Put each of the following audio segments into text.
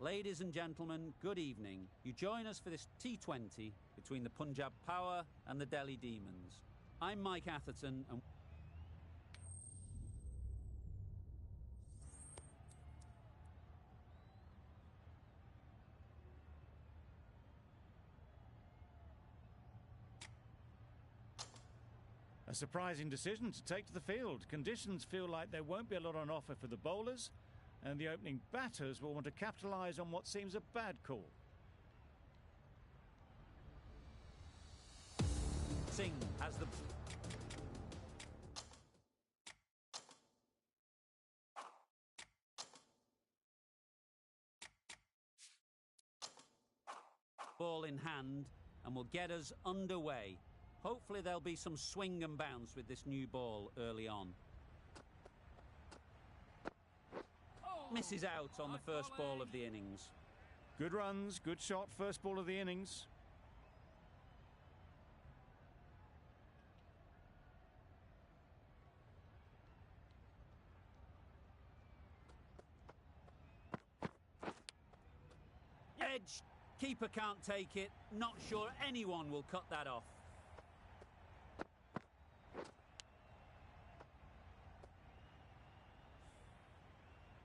Ladies and gentlemen, good evening. You join us for this T20 between the Punjab Power and the Delhi Demons. I'm Mike Atherton and... A surprising decision to take to the field. Conditions feel like there won't be a lot on offer for the bowlers, and the opening batters will want to capitalise on what seems a bad call. Singh has the... ball in hand and will get us underway. Hopefully there'll be some swing and bounce with this new ball early on. Misses out on the first ball of the innings. Good runs, good shot, first ball of the innings. Edge, keeper can't take it. Not sure anyone will cut that off.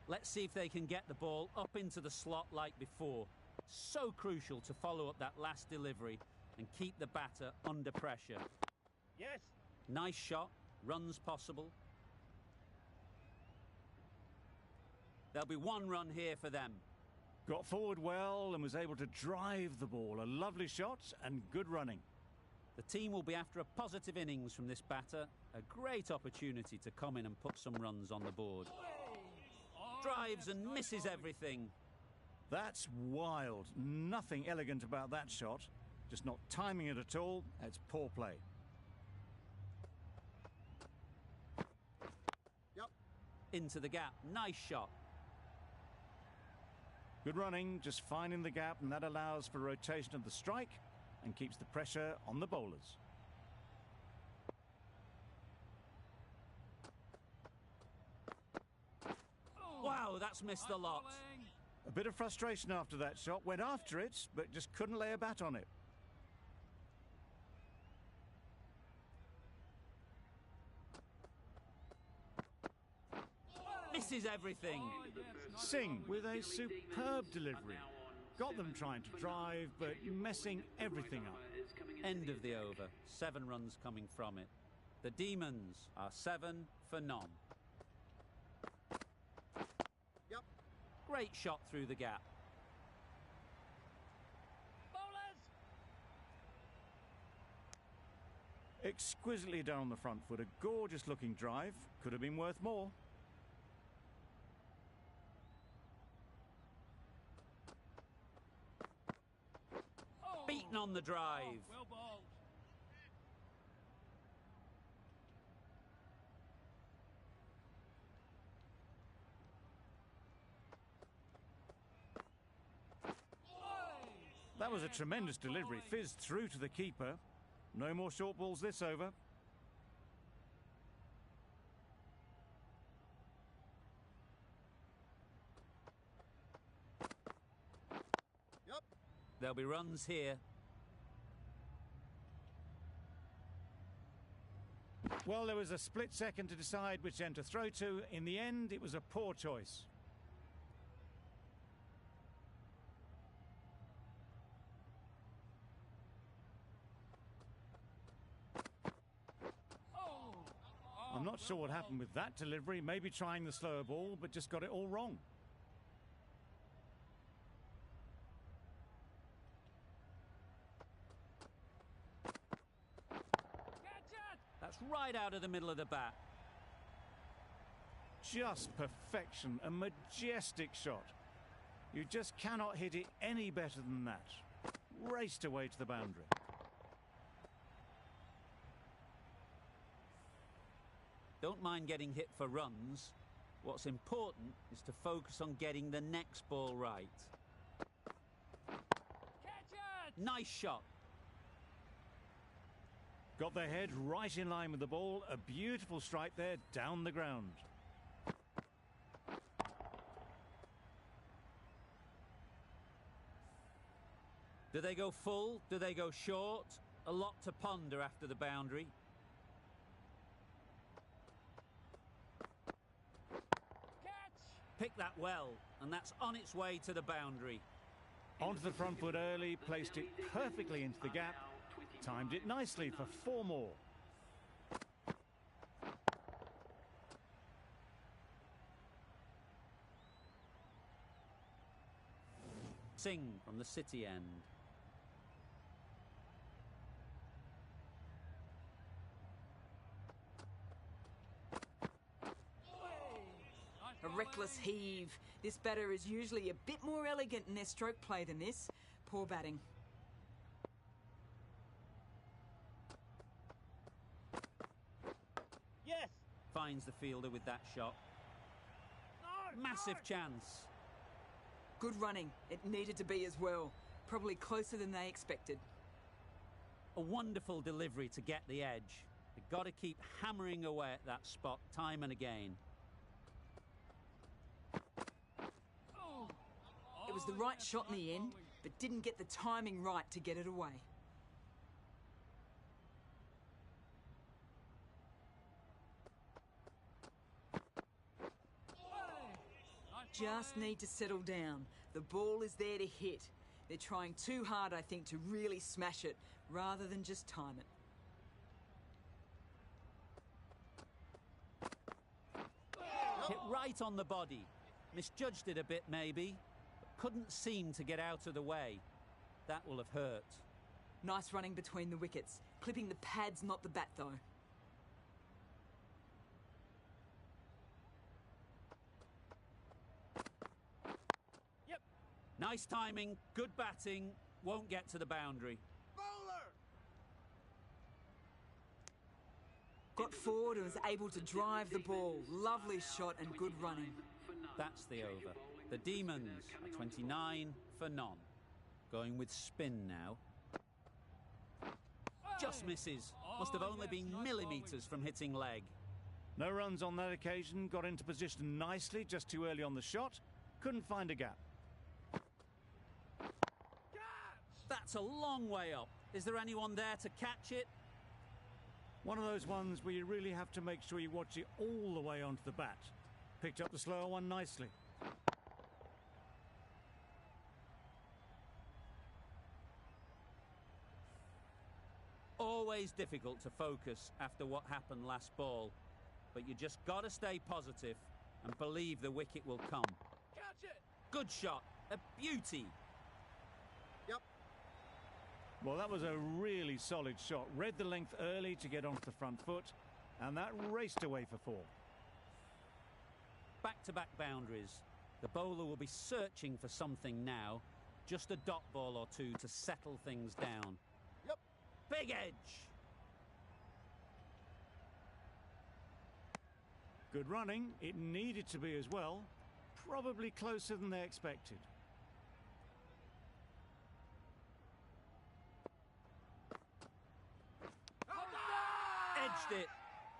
Let's see if they can get the ball up into the slot like before. So crucial to follow up that last delivery and keep the batter under pressure. Yes. Nice shot, runs possible. There'll be one run here for them. Got forward well and was able to drive the ball. A lovely shot and good running. The team will be after a positive innings from this batter. A great opportunity to come in and put some runs on the board. Drives and misses everything. That's wild. Nothing elegant about that shot. Just not timing it at all. It's poor play. Yep. Into the gap. Nice shot. Good running, just finding the gap, and that allows for rotation of the strike and keeps the pressure on the bowlers. Wow, that's missed a lot. A bit of frustration after that shot. Went after it, but just couldn't lay a bat on it. Misses everything. Singh with a superb delivery. Got them trying to drive, but messing everything up. End of the over. 7 runs coming from it. The Demons are 7 for none. Yep. Great shot through the gap. Bowlers. Exquisitely done on the front foot. A gorgeous looking drive. Could have been worth more. Beaten on the drive. Well bowled. That was a tremendous delivery. Fizzed through to the keeper. No more short balls this over. Yep. There'll be runs here. Well, there was a split second to decide which end to throw to. In the end, it was a poor choice. I'm not sure what happened with that delivery. Maybe trying the slower ball, but just got it all wrong. That's right out of the middle of the bat. Just perfection, a majestic shot. You just cannot hit it any better than that. Raced away to the boundary. Don't mind getting hit for runs. What's important is to focus on getting the next ball right. Catch it. Nice shot. Got their head right in line with the ball. A beautiful strike there, down the ground. Do they go full? Do they go short? A lot to ponder after the boundary. Catch! Picked that well, and that's on its way to the boundary. Onto the front foot early, placed it perfectly into the gap, timed it nicely for 4 more. Sing from the City end. A reckless heave. This batter is usually a bit more elegant in their stroke play than this. Poor batting. Yes! Finds the fielder with that shot. No! Massive no! chance. Good running. It needed to be as well. Probably closer than they expected. A wonderful delivery to get the edge. They've got to keep hammering away at that spot time and again. It was the right shot in the end, but didn't get the timing right to get it away. Just need to settle down. The ball is there to hit. They're trying too hard, I think, to really smash it, rather than just time it. Hit right on the body. Misjudged it a bit, maybe, but couldn't seem to get out of the way. That will have hurt. Nice running between the wickets. Clipping the pads, not the bat, though. Yep! Nice timing, good batting, won't get to the boundary. Bowler! Got forward and was able to drive the ball. Lovely shot and good running. That's the over. The Demons are 29 for none. Going with spin now. Just misses. Must have only been millimetres from hitting leg. No runs on that occasion, got into position nicely, just too early on the shot. Couldn't find a gap. That's a long way up. Is there anyone there to catch it? One of those ones where you really have to make sure you watch it all the way onto the bat. Picked up the slower one nicely. Always difficult to focus after what happened last ball, but you just got to stay positive and believe the wicket will come. Catch it! Good shot, a beauty. Yep. Well, that was a really solid shot. Read the length early to get onto the front foot, and that raced away for 4. Back-to-back boundaries. The bowler will be searching for something now. Just a dot ball or two to settle things down. Yep. Big edge. Good running. It needed to be as well. Probably closer than they expected. Edged it.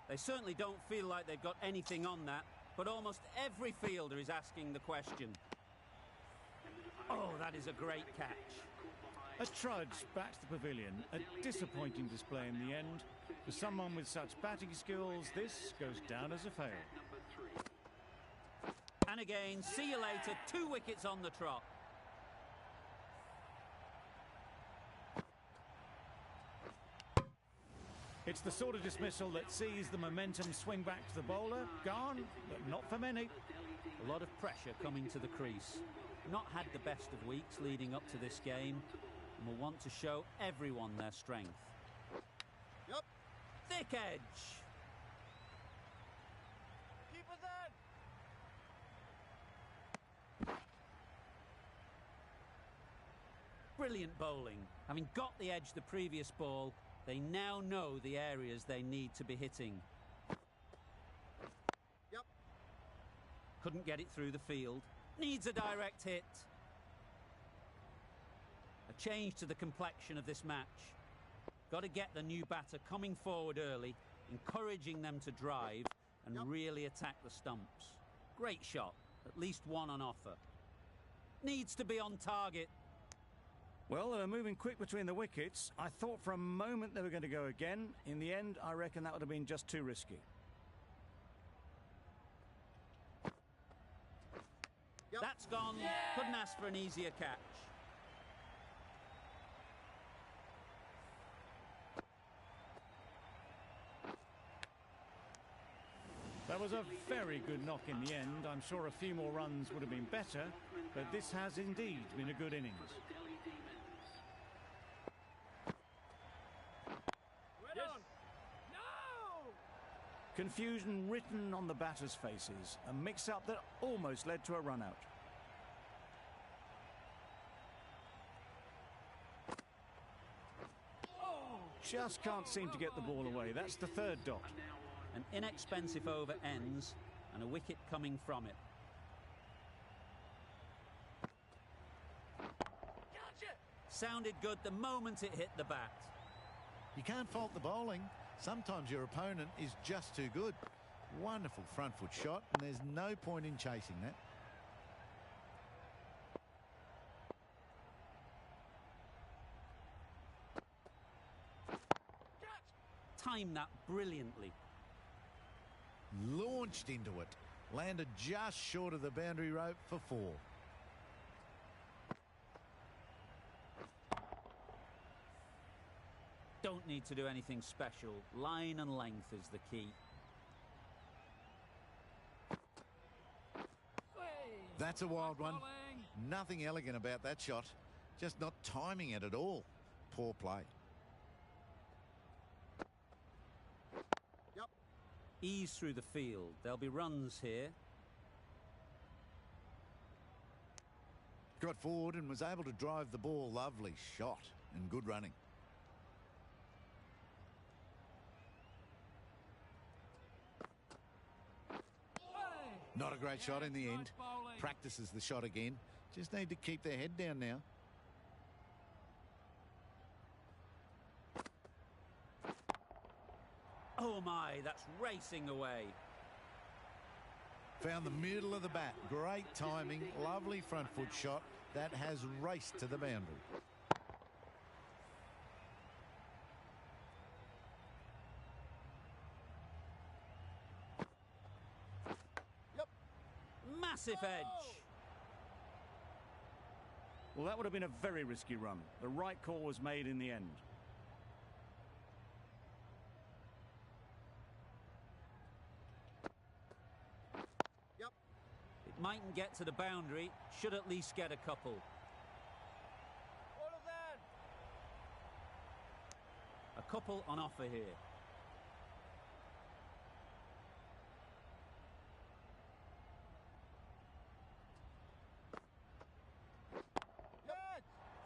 They certainly don't feel like they've got anything on that, but almost every fielder is asking the question. Oh, that is a great catch. A trudge back to the pavilion. A disappointing display in the end. For someone with such batting skills, this goes down as a fail. And again, see you later. 2 wickets on the trot. It's the sort of dismissal that sees the momentum swing back to the bowler. Gone, but not for many. A lot of pressure coming to the crease. Not had the best of weeks leading up to this game, and will want to show everyone their strength. Yep. Thick edge. Keep us in! Brilliant bowling. Having got the edge the previous ball, they now know the areas they need to be hitting. Yep. Couldn't get it through the field. Needs a direct hit. A change to the complexion of this match. Got to get the new batter coming forward early, encouraging them to drive and really attack the stumps. Great shot. At least one on offer. Needs to be on target. Well, they were moving quick between the wickets. I thought for a moment they were going to go again. In the end, I reckon that would have been just too risky. Yep. That's gone. Couldn't ask for an easier catch. That was a very good knock in the end. I'm sure a few more runs would have been better, but this has indeed been a good innings. Confusion written on the batters' faces. A mix-up that almost led to a run-out. Just can't seem to get the ball away. That's the third dot. An inexpensive over ends and a wicket coming from it. Sounded good the moment it hit the bat. You can't fault the bowling. Sometimes your opponent is just too good. Wonderful front foot shot, and there's no point in chasing that. Timed that brilliantly. Launched into it. Landed just short of the boundary rope for 4. Don't need to do anything special. Line and length is the key. That's a wild one. Nothing elegant about that shot. Just not timing it at all. Poor play. Yep. Ease through the field. There'll be runs here. Got forward and was able to drive the ball. Lovely shot and good running. Not a great shot in the end. Practices the shot again. Just need to keep their head down now. Oh my, that's racing away. Found the middle of the bat. Great timing. Lovely front foot shot. That has raced to the boundary. Massive edge. Well, that would have been a very risky run. The right call was made in the end. Yep. It mightn't get to the boundary. Should at least get a couple. A couple on offer here.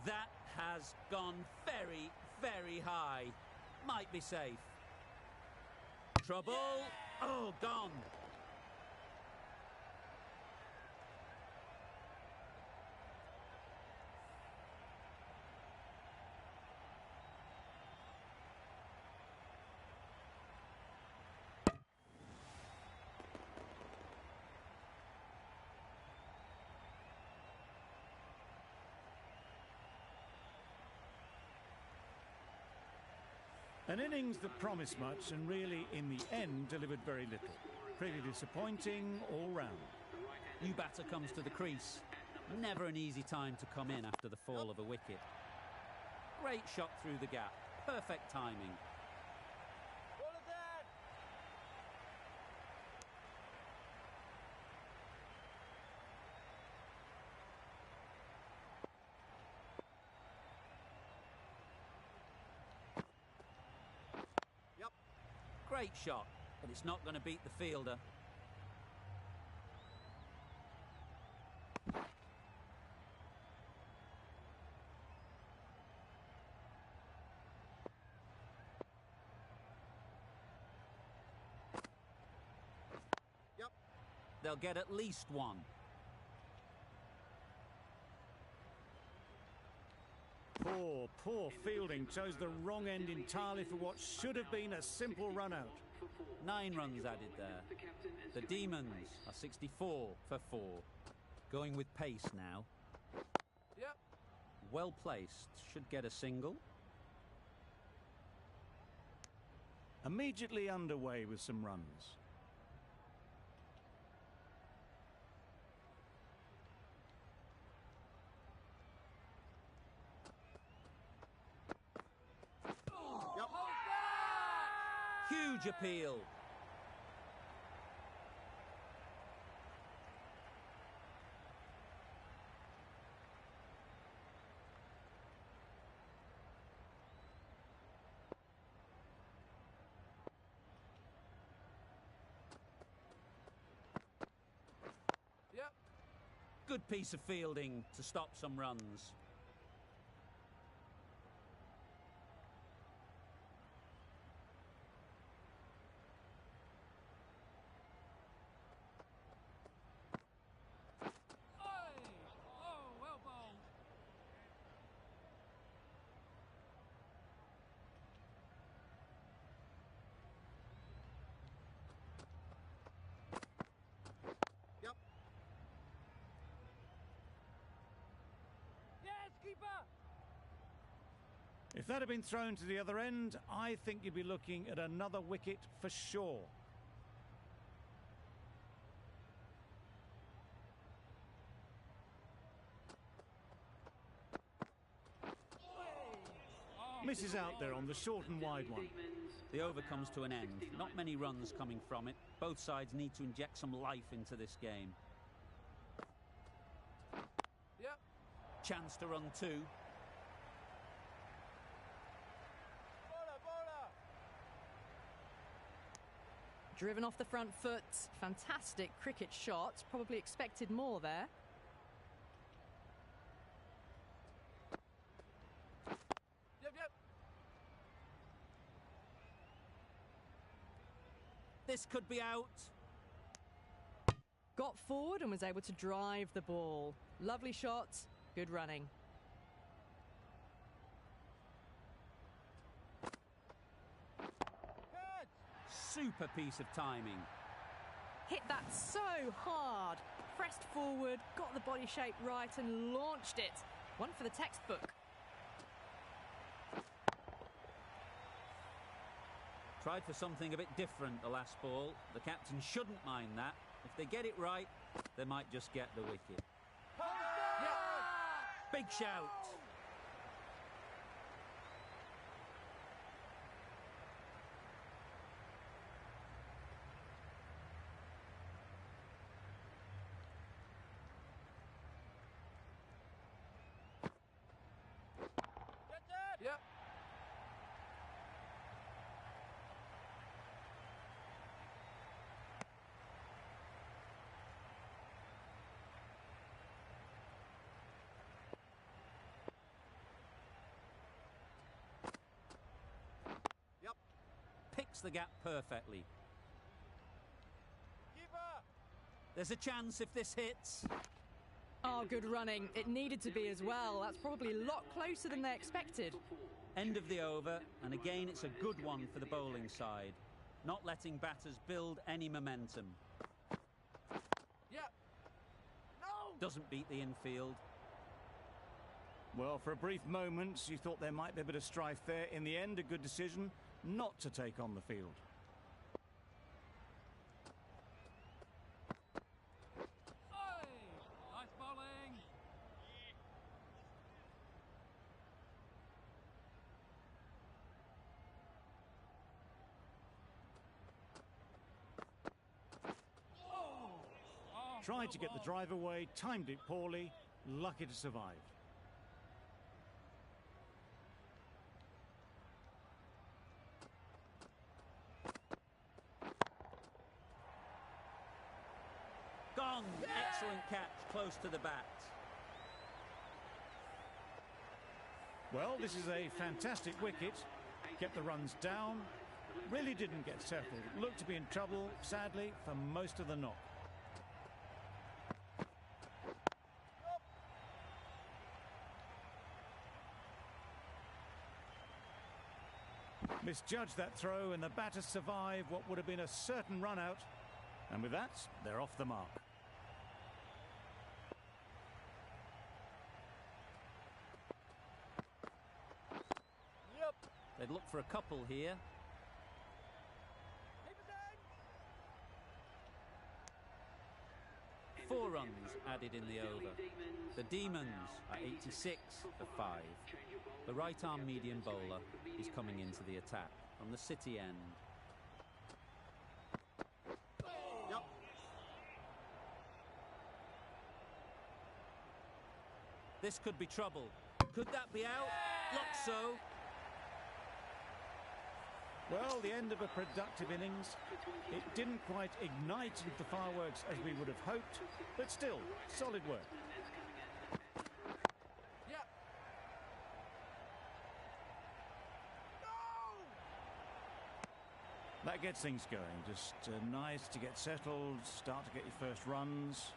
That has gone very, very high. Might be safe. Trouble. Oh, gone. An innings that promised much and really, in the end, delivered very little. Pretty disappointing all round. New batter comes to the crease. Never an easy time to come in after the fall of a wicket. Great shot through the gap. Perfect timing. Great shot, but it's not going to beat the fielder. Yep. They'll get at least one. Poor fielding. Chose the wrong end entirely for what should have been a simple run-out. 9 runs added there. The Demons are 64 for 4. Going with pace now. Yep. well placed, should get a single. Immediately underway with some runs. Yep. Huge appeal. Yep. Good piece of fielding to stop some runs. Oh, well bowled. Yep. Yes, keeper. If that had been thrown to the other end, I think you'd be looking at another wicket for sure. Misses out there on the short and wide one. The over comes to an end. Not many runs coming from it. Both sides need to inject some life into this game. Yep. Chance to run two. Bowler. Driven off the front foot. Fantastic cricket shot. Probably expected more there. Yep. This could be out. Got forward and was able to drive the ball. Lovely shot. Good running. Super piece of timing. Hit that so hard. Pressed forward, got the body shape right and launched it. One for the textbook. Tried for something a bit different the last ball. The captain shouldn't mind that. If they get it right, they might just get the wicket. Big shout. Yep. Picks the gap perfectly. Keeper. There's a chance if this hits. Oh, good running. It needed to be as well. That's probably a lot closer than they expected. End of the over, and again it's a good one for the bowling side. Not letting batters build any momentum. Yep. No. Doesn't beat the infield. Well, for a brief moment, you thought there might be a bit of strife there. In the end, a good decision not to take on the field. Nice bowling. Tried to get the drive away, timed it poorly, lucky to survive. Gone. Excellent catch, close to the bat. Well, this is a fantastic wicket. Kept the runs down. Really didn't get settled. Looked to be in trouble, sadly, for most of the knock. Misjudged that throw, and the batters survive what would have been a certain run out. And with that, they're off the mark. They'd look for a couple here. Keep it in. 4 runs added in the over. The Demons are 86 for 5. The right-arm medium bowler is coming into the attack from the City end. Yep. This could be trouble. Could that be out? Looks so. Well, the end of a productive innings. It didn't quite ignite the fireworks as we would have hoped, but still, solid work. Yep. That gets things going. Just nice to get settled, start to get your first runs.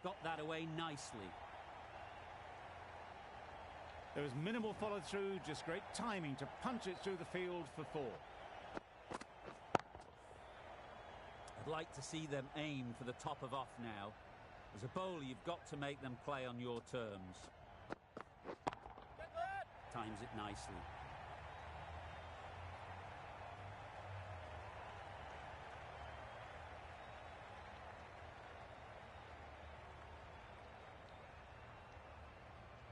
Got that away nicely. There was minimal follow-through, just great timing to punch it through the field for 4. I'd like to see them aim for the top of off now. As a bowler, you've got to make them play on your terms. Times it nicely.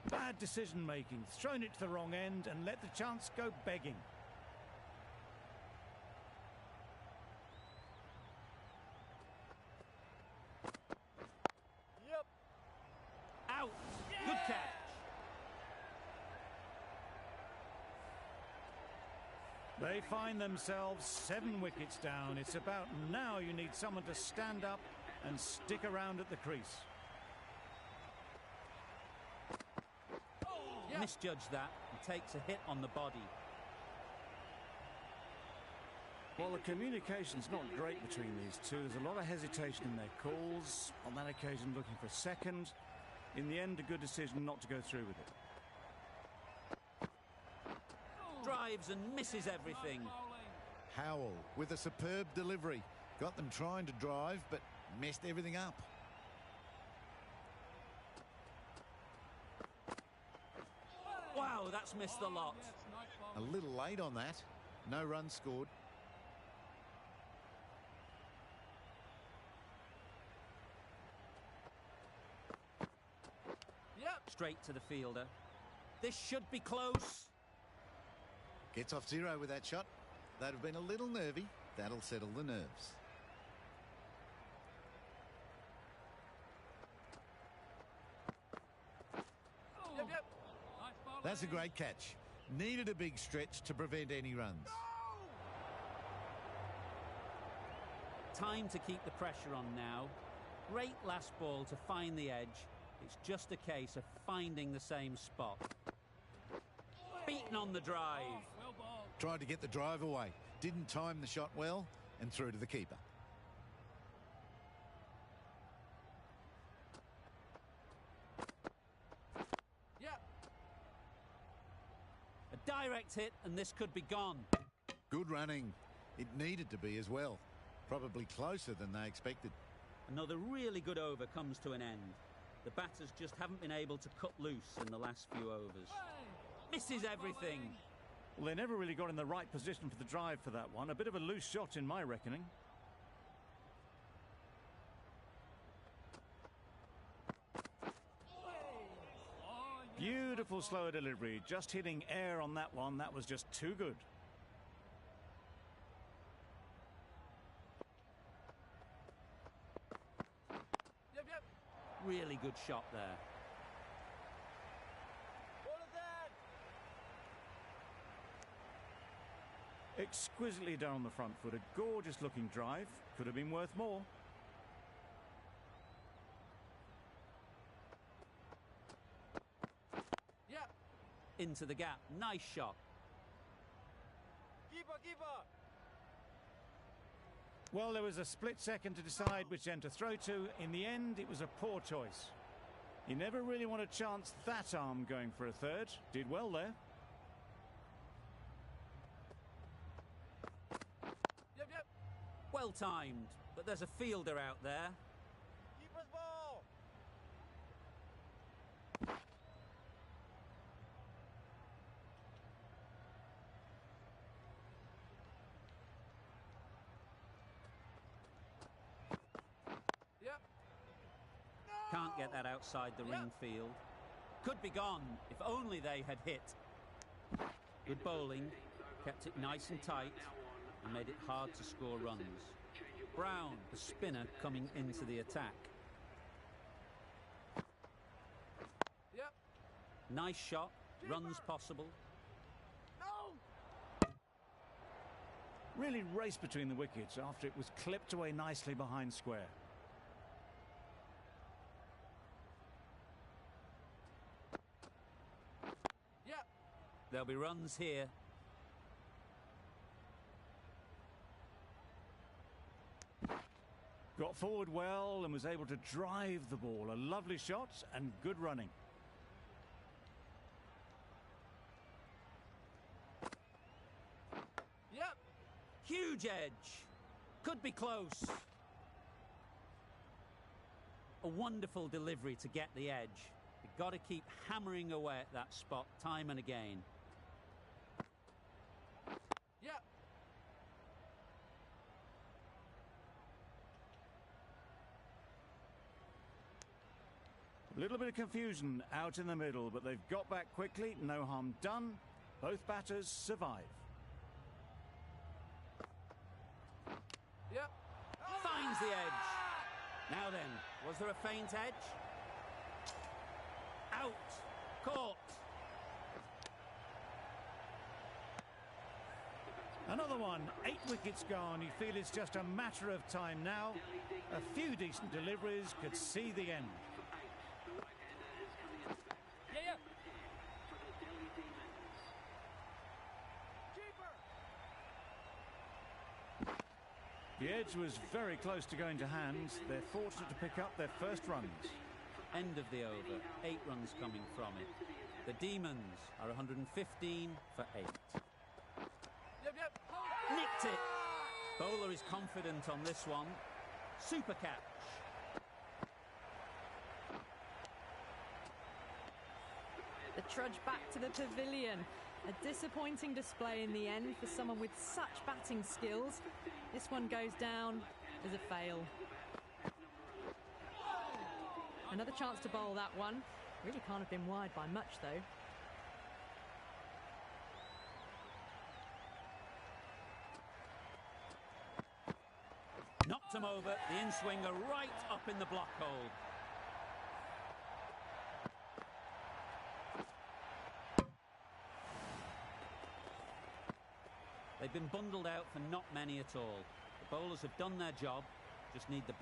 Bad decision-making, thrown it to the wrong end and let the chance go begging. Yep. Out! Good catch! They find themselves 7 wickets down. It's about now you need someone to stand up and stick around at the crease. Misjudged that. He takes a hit on the body. Well, the communication's not great between these two. There's a lot of hesitation in their calls. On that occasion, looking for a second. In the end, a good decision not to go through with it. Drives and misses everything. Howell with a superb delivery. Got them trying to drive, but messed everything up. Wow, that's missed a lot. A little late on that. No runs scored. Yep. Straight to the fielder. This should be close. Gets off 0 with that shot. They'd have been a little nervy. That'll settle the nerves. Yep, yep. That's a great catch. Needed a big stretch to prevent any runs. Time to keep the pressure on now. Great last ball to find the edge. It's just a case of finding the same spot. Beaten on the drive. Tried to get the drive away. Didn't time the shot well and through to the keeper. Yep. A direct hit and this could be gone. Good running. It needed to be as well. Probably closer than they expected. Another really good over comes to an end. The batters just haven't been able to cut loose in the last few overs. Misses everything. Well, they never really got in the right position for the drive for that one. A bit of a loose shot in my reckoning. Beautiful slower delivery. Just hitting air on that one. That was just too good. Yep, yep. Really good shot there. Ball is dead. Exquisitely done on the front foot. A gorgeous looking drive. Could have been worth more. Yep. Into the gap. Nice shot. Keeper, keeper. Well, there was a split second to decide which end to throw to. In the end, it was a poor choice. You never really want to chance that arm going for a third. Did well there. Yep, yep. Well timed, but there's a fielder out there. Keeper's ball. Can't get that outside the ring field. Could be gone if only they had hit. Good bowling, kept it nice and tight and made it hard to score runs. Brown, the spinner, coming into the attack. Yep. Nice shot, runs possible. No! Really raced between the wickets after it was clipped away nicely behind square. Yep. There'll be runs here. Got forward well and was able to drive the ball. A lovely shot and good running. Yep. Huge edge. Could be close. A wonderful delivery to get the edge. You've got to keep hammering away at that spot time and again. Yep. A little bit of confusion out in the middle, but they've got back quickly. No harm done. Both batters survive. Yep. Finds the edge. Now then, was there a faint edge? Out. Caught. Another one. 8 wickets gone. You feel it's just a matter of time now. A few decent deliveries could see the end. Yeah, yeah. The edge was very close to going to hand. They're fortunate to pick up their first runs. End of the over. 8 runs coming from it. The Demons are 115 for 8. Yep, yep. Nicked it. Bowler is confident on this one. Super catch. The trudge back to the pavilion. A disappointing display in the end for someone with such batting skills. This one goes down as a fail. Another chance to bowl that one. Really can't have been wide by much, though. Knocked him over. The in-swinger right up in the block hole. They've been bundled out for not many at all. The bowlers have done their job. Just need the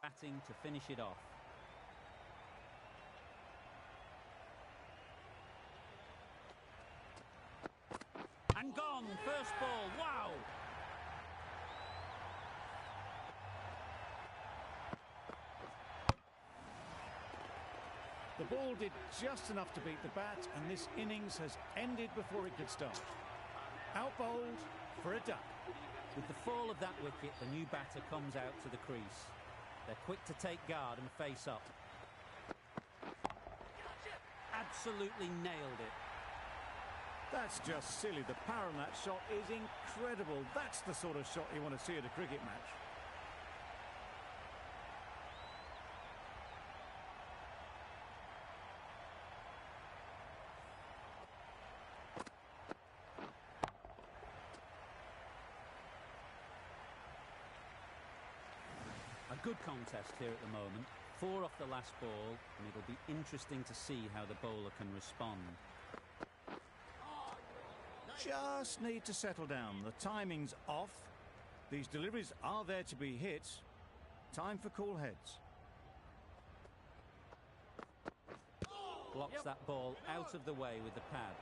batting to finish it off. And gone. First ball. Wow. The ball did just enough to beat the bat, and this innings has ended before it could start. Out-bowled for a duck. With the fall of that wicket, the new batter comes out to the crease. They're quick to take guard and face up. Absolutely nailed it. That's just silly. The power on that shot is incredible. That's the sort of shot you want to see at a cricket match. A good contest here at the moment. 4 off the last ball, and it'll be interesting to see how the bowler can respond. Just need to settle down. The timing's off. These deliveries are there to be hit. Time for cool heads. Blocks that ball out of the way with the pad.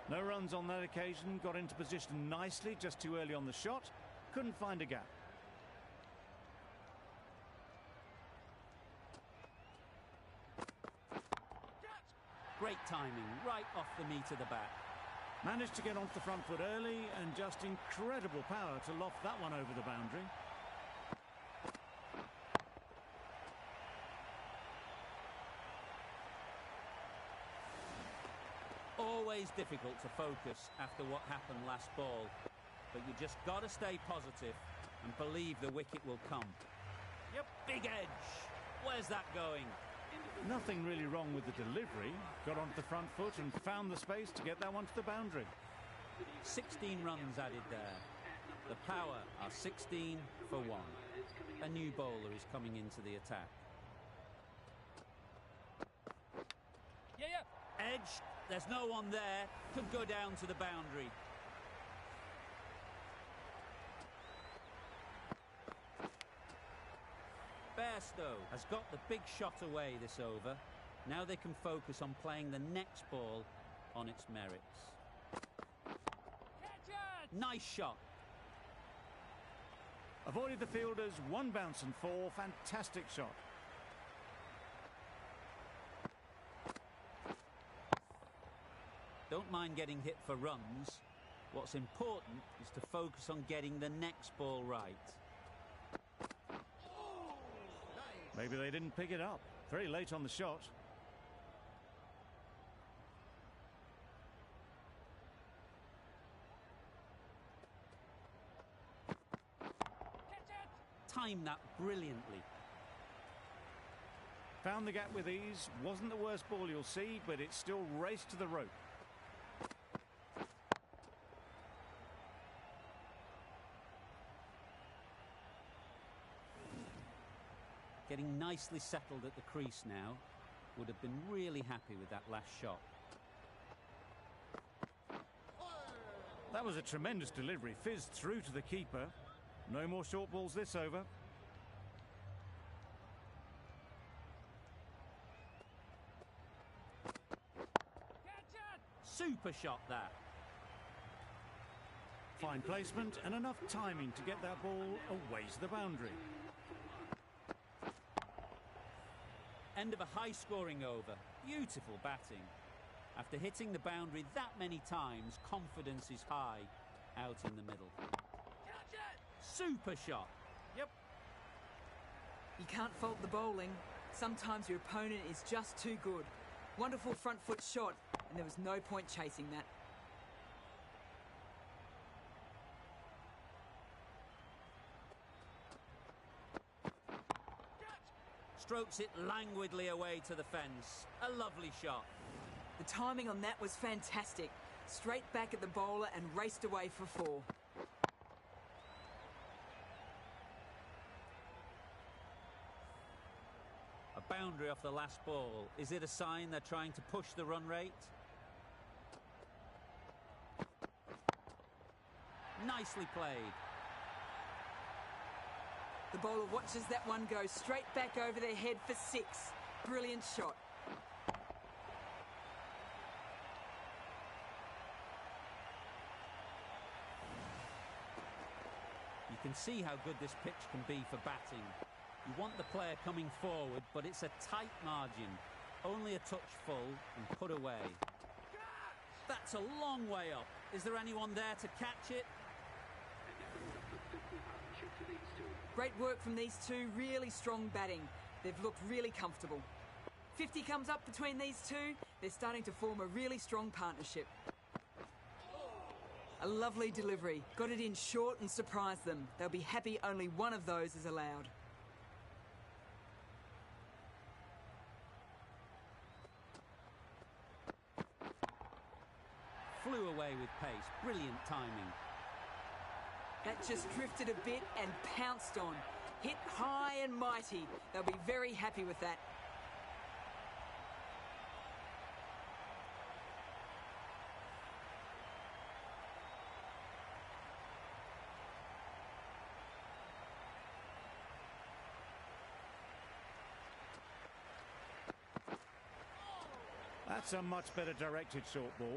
No runs on that occasion. Got into position nicely, just too early on the shot. Couldn't find a gap. Great timing, right off the meat of the bat. Managed to get onto the front foot early, and just incredible power to loft that one over the boundary. Always difficult to focus after what happened last ball, but you just got to stay positive. and believe the wicket will come. Yep. Big edge. Where's that going? Nothing really wrong with the delivery. Got onto the front foot and found the space to get that one to the boundary. 16 runs added there. The Power are 16 for 1. A new bowler is coming into the attack. Yeah, yeah. Edge. There's no one there. Could go down to the boundary. Bairstow has got the big shot away this over. Now they can focus on playing the next ball on its merits. Catch it! Nice shot. Avoided the fielders, 1 bounce and 4. Fantastic shot. Don't mind getting hit for runs. What's important is to focus on getting the next ball right. Maybe they didn't pick it up. Very late on the shot. Catch it! Timed that brilliantly. Found the gap with ease. Wasn't the worst ball you'll see, but it still raced to the rope. Getting nicely settled at the crease now. Would have been really happy with that last shot. That was a tremendous delivery. Fizzed through to the keeper. No more short balls this over. Catch it! Super shot that. Fine placement and enough timing to get that ball away to the boundary. End of a high-scoring over. Beautiful batting. After hitting the boundary that many times, confidence is high out in the middle. Catch it! Super shot. Yep. You can't fault the bowling. Sometimes your opponent is just too good. Wonderful front foot shot, and there was no point chasing that. Strokes it languidly away to the fence. A lovely shot. The timing on that was fantastic. Straight back at the bowler and raced away for 4. A boundary off the last ball. Is it a sign they're trying to push the run rate? Nicely played. The bowler watches that one go straight back over their head for 6. Brilliant shot. You can see how good this pitch can be for batting. You want the player coming forward, but it's a tight margin. Only a touch full and put away. That's a long way up. Is there anyone there to catch it? Great work from these two, really strong batting. They've looked really comfortable. 50 comes up between these two. They're starting to form a really strong partnership. A lovely delivery. Got it in short and surprised them. They'll be happy only one of those is allowed. Flew away with pace. Brilliant timing. That just drifted a bit and pounced on. Hit high and mighty. They'll be very happy with that. That's a much better directed short ball.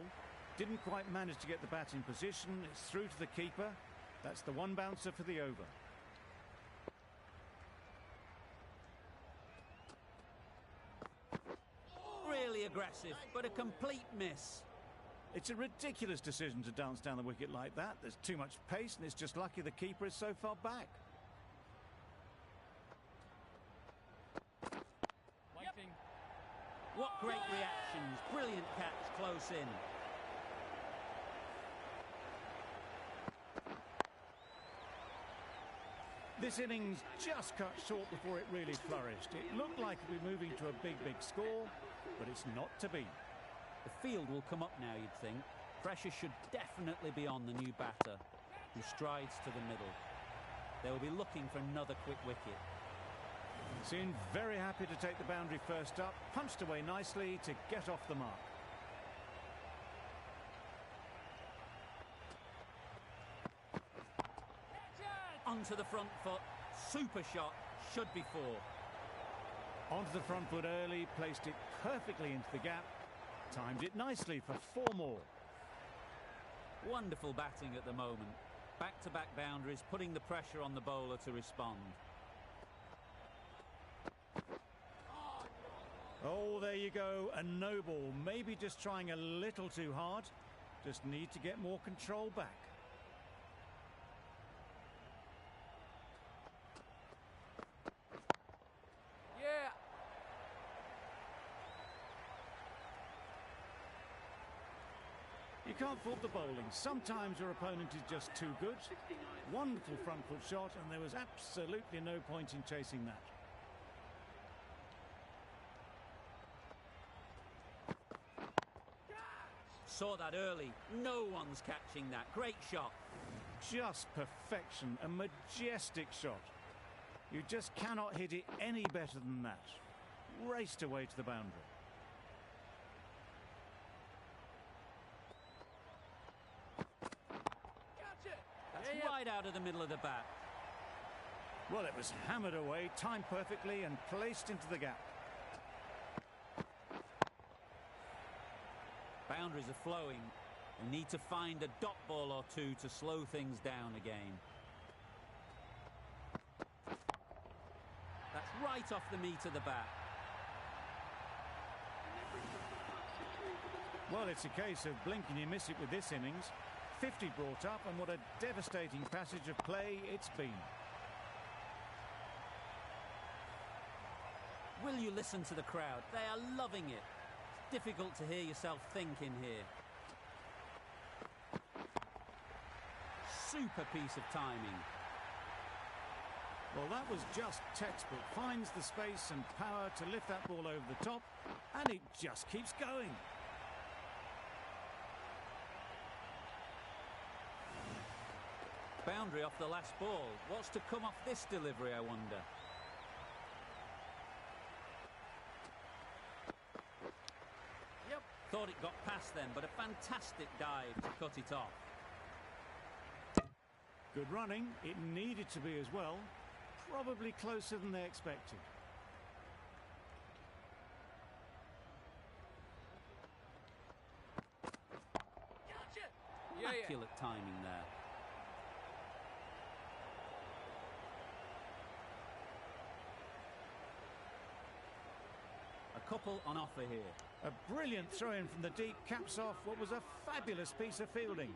Didn't quite manage to get the bat in position. It's through to the keeper. That's the 1 bouncer for the over. Really aggressive, but a complete miss. It's a ridiculous decision to dance down the wicket like that. There's too much pace and it's just lucky the keeper is so far back. Waiting. What great reactions. Brilliant catch close in. This innings just cut short before it really flourished. It looked like it would be moving to a big score, but it's not to be. The field will come up now, you'd think. Pressure should definitely be on the new batter, who strides to the middle. They will be looking for another quick wicket. Seemed very happy to take the boundary first up, punched away nicely to get off the mark. Onto the front foot, super shot, should be 4. Onto the front foot early, placed it perfectly into the gap, timed it nicely for 4 more. Wonderful batting at the moment. Back-to-back boundaries, putting the pressure on the bowler to respond. Oh, there you go, a no ball. Maybe just trying a little too hard. Just need to get more control back. Yeah. You can't fault the bowling. Sometimes your opponent is just too good. Wonderful front foot shot, and there was absolutely no point in chasing that. Saw that early. No one's catching that. Great shot. Just perfection, a majestic shot. You just cannot hit it any better than that. Raced away to the boundary. That's right out of the middle of the bat. Well, it was hammered away, timed perfectly and placed into the gap. Boundaries are flowing. They need to find a dot ball or two to slow things down again. That's right off the meat of the bat. Well, it's a case of blink and you miss it with this innings. 50 brought up, and what a devastating passage of play it's been. Will you listen to the crowd? They are loving it. It's difficult to hear yourself think in here. Super piece of timing. Well, that was just textbook. Finds the space and power to lift that ball over the top, and it just keeps going. Boundary off the last ball. What's to come off this delivery, I wonder? Yep. Thought it got past them, but a fantastic dive to cut it off. Good running. It needed to be as well. Probably closer than they expected. Gotcha. Yeah. Immaculate timing there. A couple on offer here. A brilliant throw-in from the deep caps off what was a fabulous piece of fielding.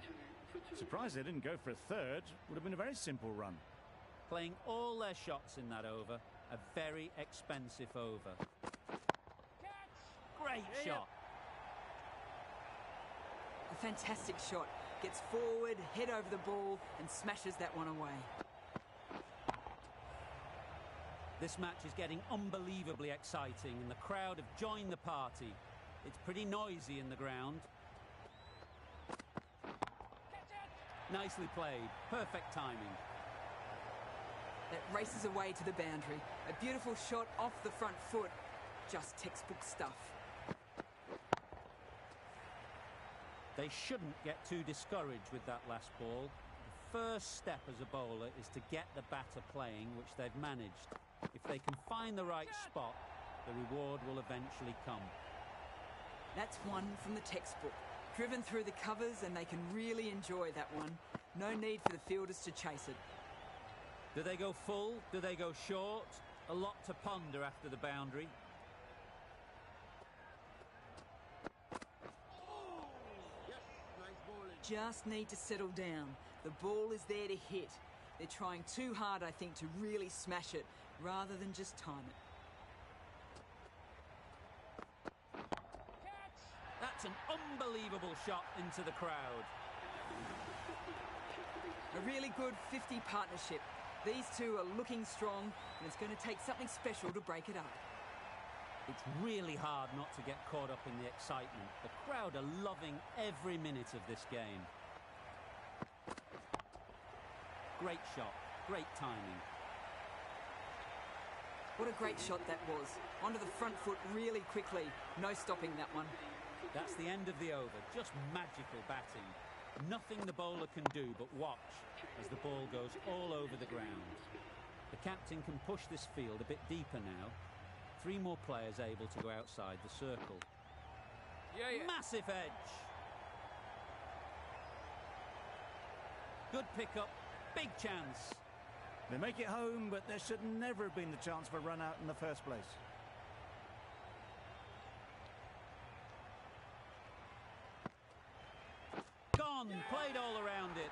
Surprised they didn't go for a third. Would have been a very simple run. Playing all their shots in that over. A very expensive over. Great shot. A fantastic shot. Gets forward, head over the ball, and smashes that one away. This match is getting unbelievably exciting, and the crowd have joined the party. It's pretty noisy in the ground. Nicely played. Perfect timing. That races away to the boundary. A beautiful shot off the front foot. Just textbook stuff. They shouldn't get too discouraged with that last ball. The first step as a bowler is to get the batter playing, which they've managed. If they can find the right spot, the reward will eventually come. That's one from the textbook. Driven through the covers, and they can really enjoy that one. No need for the fielders to chase it. Do they go full? Do they go short? A lot to ponder after the boundary. Just need to settle down. The ball is there to hit. They're trying too hard, I think, to really smash it, rather than just time it. That's an unbelievable shot into the crowd. A really good 50 partnership. These two are looking strong, and it's going to take something special to break it up. It's really hard not to get caught up in the excitement. The crowd are loving every minute of this game. Great shot, great timing. What a great shot that was. Onto the front foot really quickly. No stopping that one. That's the end of the over. Just magical batting. Nothing the bowler can do but watch as the ball goes all over the ground. The captain can push this field a bit deeper now. 3 more players able to go outside the circle. Yeah. Massive edge. Good pickup. Big chance. They make it home, but there should never have been the chance for a run out in the first place. Gone. Played all around it.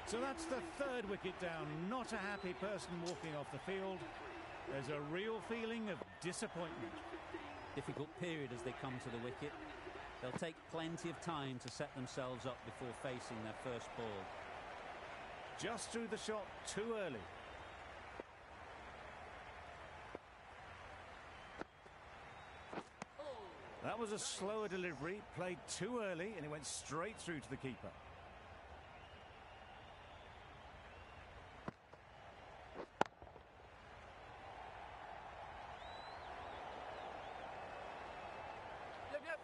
So that's the 3rd wicket down. Not a happy person walking off the field. There's a real feeling of disappointment. Difficult period as they come to the wicket. They'll take plenty of time to set themselves up before facing their first ball. Just threw the shot too early. That was a slower delivery, played too early, and it went straight through to the keeper. Yep.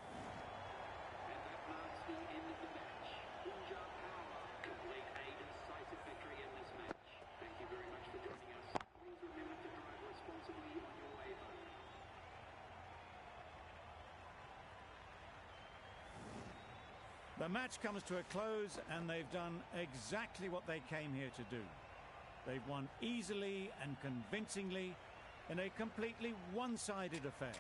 And that marks the end of the match. Punjab Power complete a decisive victory in this match. Thank you very much for joining us. Please remember to drive responsibly on your way home. The match comes to a close, and they've done exactly what they came here to do. They've won easily and convincingly in a completely one-sided affair.